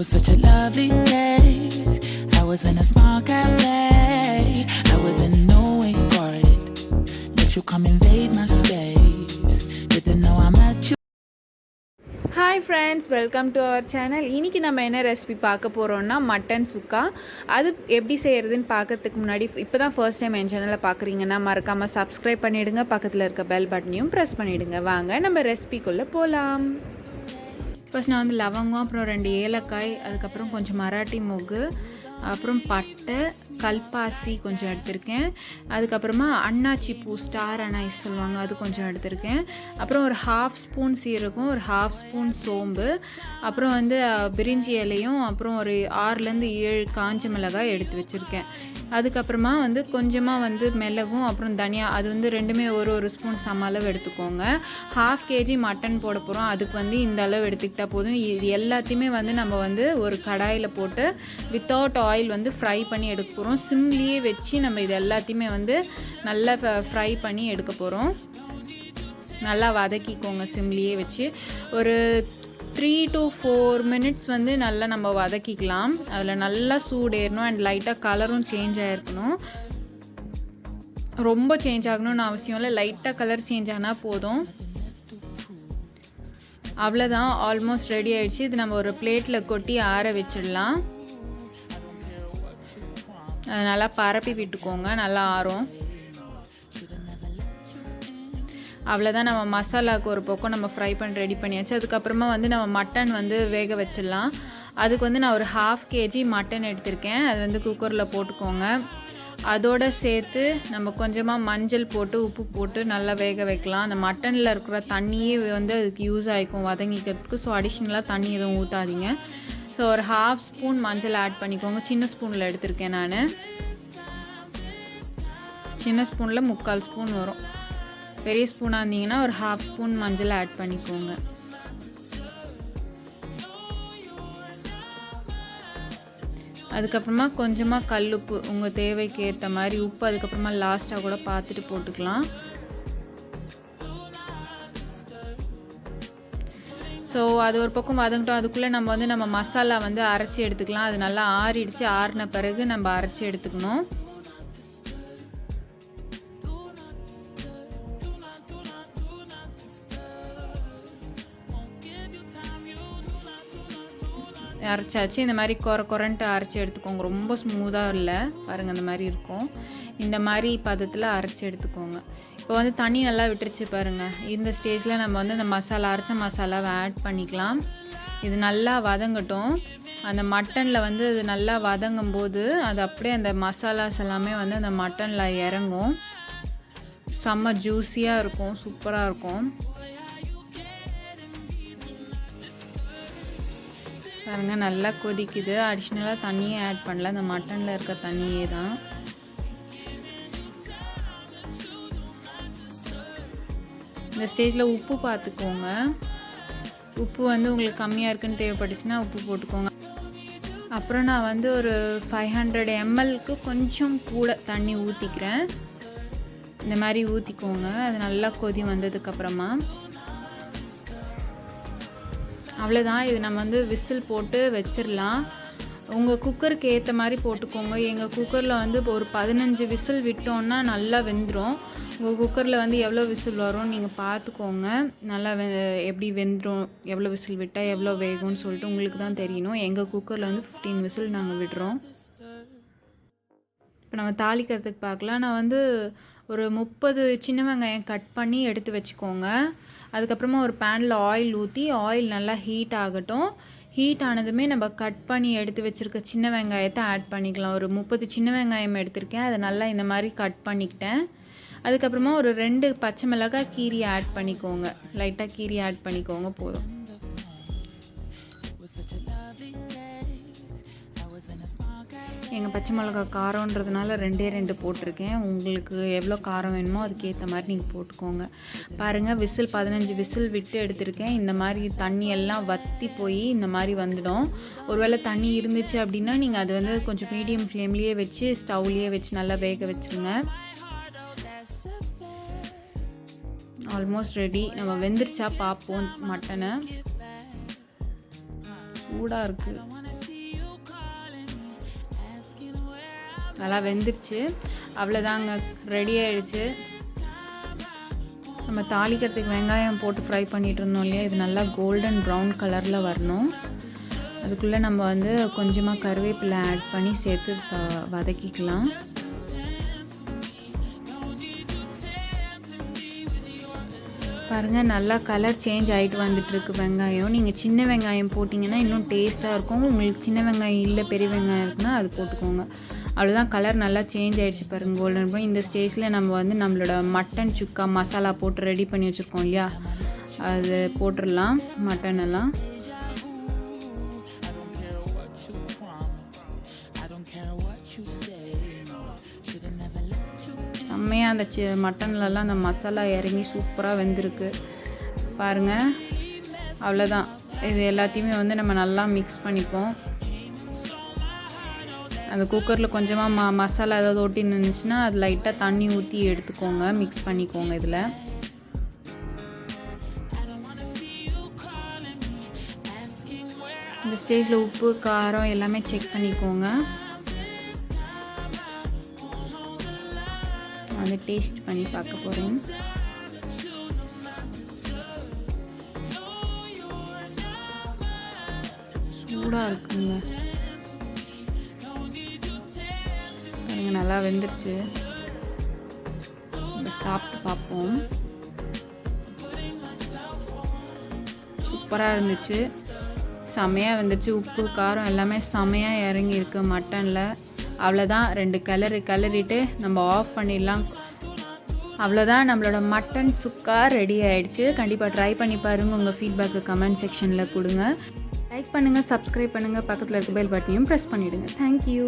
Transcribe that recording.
was such a lovely day. I was in a small cafe. I was in no way guarded. Let you come invade my space. Didn't know I'm at you. Hi friends, welcome to our channel. இன்னைக்கு நம்ம என்ன recipe பார்க்க போறோம்னா mutton சுக்கா. அது எப்படி செய்யறதுன்னு பார்க்கிறதுக்கு முன்னாடி இப்போதான் ஃபர்ஸ்ட் டைம் என் சேனலை பார்க்குறீங்கன்னா மறக்காம சப்ஸ்கிரைப் பண்ணிடுங்க, பக்கத்தில் இருக்க பெல் பட்டனையும் ப்ரெஸ் பண்ணிடுங்க. வாங்க நம்ம ரெசிபிக்குள்ளே போகலாம். ஃபர்ஸ்ட் நான் வந்து லவங்கம், அப்புறம் 2 ஏலக்காய், அதுக்கப்புறம் கொஞ்சம் மராட்டி மொகு, அப்புறம் பட்டை, கல்பாசி கொஞ்சம் எடுத்திருக்கேன். அதுக்கப்புறமா அன்னாச்சி பூ, ஸ்டார் அனாய்ஸ் சொல்லுவாங்க, அது கொஞ்சம் எடுத்திருக்கேன். அப்புறம் ஒரு 1/2 ஸ்பூன் சீரகம், ஒரு 1/2 ஸ்பூன் சோம்பு, அப்புறம் வந்து பிரிஞ்சி இலையும், அப்புறம் ஒரு 6லேருந்து 7 காஞ்ச மிளகாய் எடுத்து வச்சுருக்கேன். அதுக்கப்புறமா வந்து கொஞ்சமாக வந்து மிளகும், அப்புறம் தனியா, அது வந்து ரெண்டுமே ஒரு ஸ்பூன் சம அளவு எடுத்துக்கோங்க. 1/2 kg மட்டன் போட போகிறோம், அதுக்கு வந்து இந்த அளவு எடுத்துக்கிட்டால் போதும். இது எல்லாத்தையுமே வந்து நம்ம வந்து ஒரு கடாயில் போட்டு வித்தவுட் ஆயில் வந்து ஃப்ரை பண்ணி எடுக்க போகிறோம். சிம்லேயே வச்சு நம்ம இது எல்லாத்தையுமே வந்து நல்லா ஃப்ரை பண்ணி எடுக்க போகிறோம். நல்லா வதக்கிக்கோங்க சிம்லேயே வச்சு. ஒரு 3 to 4 minutes வந்து நல்லா நம்ம வதக்கிக்கலாம். அதில் நல்லா சூடேறணும் அண்ட் லைட்டாக கலரும் சேஞ்ச் ஆகிருக்கணும். ரொம்ப சேஞ்ச் ஆகணும்னு அவசியம் இல்லை, லைட்டாக கலர் சேஞ்ச் ஆனால் போதும். அவ்வளோதான், ஆல்மோஸ்ட் ரெடி ஆகிடுச்சு. இது நம்ம ஒரு பிளேட்டில் கொட்டி ஆற வச்சிடலாம். அது நல்லா பரப்பி விட்டுக்கோங்க, நல்லா ஆறும். அவ்வளோதான், நம்ம மசாலாவுக்கு ஒரு பக்கம் நம்ம ஃப்ரை பண்ணி ரெடி பண்ணியாச்சு. அதுக்கப்புறமா வந்து நம்ம மட்டன் வந்து வேக வச்சிடலாம். அதுக்கு வந்து நான் ஒரு 1/2 kg மட்டன் எடுத்திருக்கேன். அது வந்து குக்கரில் போட்டுக்கோங்க. அதோடு சேர்த்து நம்ம கொஞ்சமாக மஞ்சள் போட்டு உப்பு போட்டு நல்லா வேக வைக்கலாம். அந்த மட்டனில் இருக்கிற தண்ணியே வந்து அதுக்கு யூஸ் ஆகிக்கும் வதங்கிக்கிறதுக்கு. ஸோ அடிஷ்னலாக தண்ணி எதுவும் ஊற்றாதீங்க. ஸோ ஒரு 1/2 ஸ்பூன் மஞ்சள் ஆட் பண்ணிக்கோங்க. சின்ன ஸ்பூனில் எடுத்திருக்கேன் நான். சின்ன ஸ்பூனில் 3/4 ஸ்பூன் வரும். பெரிய ஸ்பூனாக இருந்தீங்கன்னா ஒரு 1/2 ஸ்பூன் மஞ்சள் ஆட் பண்ணிக்கோங்க. அதுக்கப்புறமா கொஞ்சமாக கல்லுப்பு, உங்கள் தேவைக்கு ஏற்ற மாதிரி உப்பு அதுக்கப்புறமா லாஸ்ட்டாக கூட பார்த்துட்டு போட்டுக்கலாம். ஸோ அது ஒரு பக்கம் வதங்கிட்டோம். அதுக்குள்ளே நம்ம வந்து நம்ம மசாலா வந்து அரைச்சி எடுத்துக்கலாம். அது நல்லா ஆறிடுச்சு. ஆறின பிறகு நம்ம அரைச்சி எடுத்துக்கணும். அரைச்சாச்சு. இந்த மாதிரி கொரன்ட்டு அரைச்சி எடுத்துக்கோங்க. ரொம்ப ஸ்மூத்தாக இல்லை பாருங்கள், இந்த மாதிரி இருக்கும். இந்த மாதிரி பதத்தில் அரைச்சி எடுத்துக்கோங்க. இப்போ வந்து தண்ணி நல்லா விட்டுருச்சு பாருங்கள். இந்த ஸ்டேஜில் நம்ம வந்து இந்த மசாலா, அரைச்ச மசாலாவை ஆட் பண்ணிக்கலாம். இது நல்லா வதங்கட்டும். அந்த மட்டனில் வந்து அது நல்லா வதங்கும் போது அது அப்படியே அந்த மசாலாஸ் எல்லாமே வந்து அந்த மட்டனில் இறங்கும். செம்ம ஜூஸியாக இருக்கும், சூப்பராக இருக்கும். பாருங்கள் நல்லா கொதிக்குது. அடிஷ்னலாக தண்ணியே ஆட் பண்ணல, அந்த மட்டனில் இருக்க தண்ணியே தான். இந்த ஸ்டேஜில் உப்பு பார்த்துக்கோங்க. உப்பு வந்து உங்களுக்கு கம்மியாக இருக்குன்னு தேவைப்பட்டுச்சுன்னா உப்பு போட்டுக்கோங்க. அப்புறம் நான் வந்து ஒரு 500 ml கொஞ்சம் கூட தண்ணி ஊற்றிக்கிறேன். இந்த மாதிரி ஊற்றிக்கோங்க. அது நல்லா கொதி வந்ததுக்கப்புறமா அவ்வளோதான். இது நம்ம வந்து விசில் போட்டு வச்சிடலாம். உங்கள் குக்கருக்கு ஏற்ற மாதிரி போட்டுக்கோங்க. எங்கள் குக்கரில் வந்து இப்போ ஒரு 15 விசில் விட்டோன்னா நல்லா வெந்துடும். உங்கள் குக்கரில் வந்து எவ்வளோ விசில் வரும்னு நீங்கள் பார்த்துக்கோங்க. நல்லா எப்படி வெந்துடும், எவ்வளோ விசில் விட்டால் எவ்வளோ வேகும்னு சொல்லிட்டு உங்களுக்கு தான் தெரியணும். எங்கள் குக்கரில் வந்து 15 விசில் நாங்கள் விடுறோம். இப்போ நம்ம தாளிக்கிறதுக்கு பார்க்கலாம். நான் வந்து ஒரு 30 சின்ன வெங்காயம் கட் பண்ணி எடுத்து வச்சுக்கோங்க. அதுக்கப்புறமா ஒரு பேனில் ஆயில் ஊற்றி, ஆயில் நல்லா ஹீட் ஆகட்டும். ஹீட் ஆனதுமே நம்ம கட் பண்ணி எடுத்து வச்சுருக்க சின்ன வெங்காயத்தை ஆட் பண்ணிக்கலாம். ஒரு 30 சின்ன வெங்காயம் எடுத்திருக்கேன். அதை நல்லா இந்த மாதிரி கட் பண்ணிக்கிட்டேன். அதுக்கப்புறமா ஒரு 2 பச்சை மிளகாய் கீரி ஆட் பண்ணிக்கோங்க. லைட்டாக கீரி ஆட் பண்ணிக்கோங்க போதும். எங்கள் பச்சை மிளகா காரம்ன்றதுனால 2 போட்டிருக்கேன். உங்களுக்கு எவ்வளோ காரம் வேணுமோ அதுக்கேற்ற மாதிரி நீங்கள் போட்டுக்கோங்க. பாருங்கள், 15 விசில் விட்டு எடுத்திருக்கேன். இந்த மாதிரி தண்ணி எல்லாம் வற்றி போய் இந்த மாதிரி வந்துடும். ஒருவேளை தண்ணி இருந்துச்சு அப்படின்னா நீங்கள் அது வந்து கொஞ்சம் மீடியம் ஃப்ளேம்லேயே வச்சு ஸ்டவ்லேயே வச்சு நல்லா வேக வச்சுருங்க. Almost ready. நம்ம வெந்துருச்சா பார்ப்போம். மட்டனை சூடாக இருக்குது. நல்லா வெந்துருச்சு. அவ்வளோதாங்க, ரெடி ஆகிடுச்சு. நம்ம தாளிக்கிறதுக்கு வெங்காயம் போட்டு ஃப்ரை பண்ணிகிட்டு இருந்தோம் இல்லையா, இது நல்லா கோல்டன் ப்ரௌன் கலரில் வரணும். அதுக்குள்ளே நம்ம வந்து கொஞ்சமாக கருவேப்பிலை ஆட் பண்ணி சேர்த்து வதக்கிக்கலாம். பாருங்கள், நல்லா கலர் சேஞ்ச் ஆகிட்டு வந்துட்டுருக்கு வெங்காயம். நீங்கள் சின்ன வெங்காயம் போட்டிங்கன்னா இன்னும் டேஸ்ட்டாக இருக்கும். உங்களுக்கு சின்ன வெங்காயம் இல்லை பெரிய வெங்காயம் இருக்குன்னா அது போட்டுக்கோங்க. அவ்வளோதான், கலர் நல்லா சேஞ்ச் ஆகிடுச்சு பாருங்கள், கோல்டன் ப்ரௌன். இந்த ஸ்டேஜில் நம்ம வந்து நம்மளோட மட்டன் சுக்கா மசாலா போட்டு ரெடி பண்ணி வச்சுருக்கோம் இல்லையா, அது போட்டுடலாம். மட்டன் எல்லாம் செம்மையாக அந்த மட்டன்லலாம் அந்த மசாலா இறங்கி சூப்பராக வெந்திருக்கு பாருங்கள். அவ்வளோதான், இது எல்லாத்தையுமே வந்து நம்ம நல்லா மிக்ஸ் பண்ணிப்போம். அந்த குக்கரில் கொஞ்சமாக மசாலா ஏதாவது ஒட்டி நின்றுச்சுன்னா அது லைட்டாக தண்ணி ஊற்றி எடுத்துக்கோங்க, மிக்ஸ் பண்ணிக்கோங்க. இதில் இந்த ஸ்டேஜில் உப்பு காரம் எல்லாமே செக் பண்ணிக்கோங்க. வந்து டேஸ்ட் பண்ணி பார்க்க போகிறேன். சூடாக இருக்குங்க, பாருங்க நல்லா வெந்துருச்சு. சாப்பிட்டு பார்ப்போம். சூப்பராக இருந்துச்சு, செமையாக வந்துச்சு. உப்பு காரம் எல்லாமே செமையாக இறங்கியிருக்கு மட்டனில். அவ்வளோதான், 2 கிளறிட்டு நம்ம ஆஃப் பண்ணிடலாம். அவ்வளோதான், நம்மளோட மட்டன் சுக்கா ரெடி ஆகிடுச்சு. கண்டிப்பாக ட்ரை பண்ணி பாருங்கள். உங்கள் ஃபீட்பேக்கு கமெண்ட் செக்ஷனில் கொடுங்க. லைக் பண்ணுங்கள், சப்ஸ்கிரைப் பண்ணுங்கள், பக்கத்தில் இருக்க பெல் பட்டனையும் ப்ரெஸ் பண்ணிவிடுங்க. தேங்க்யூ.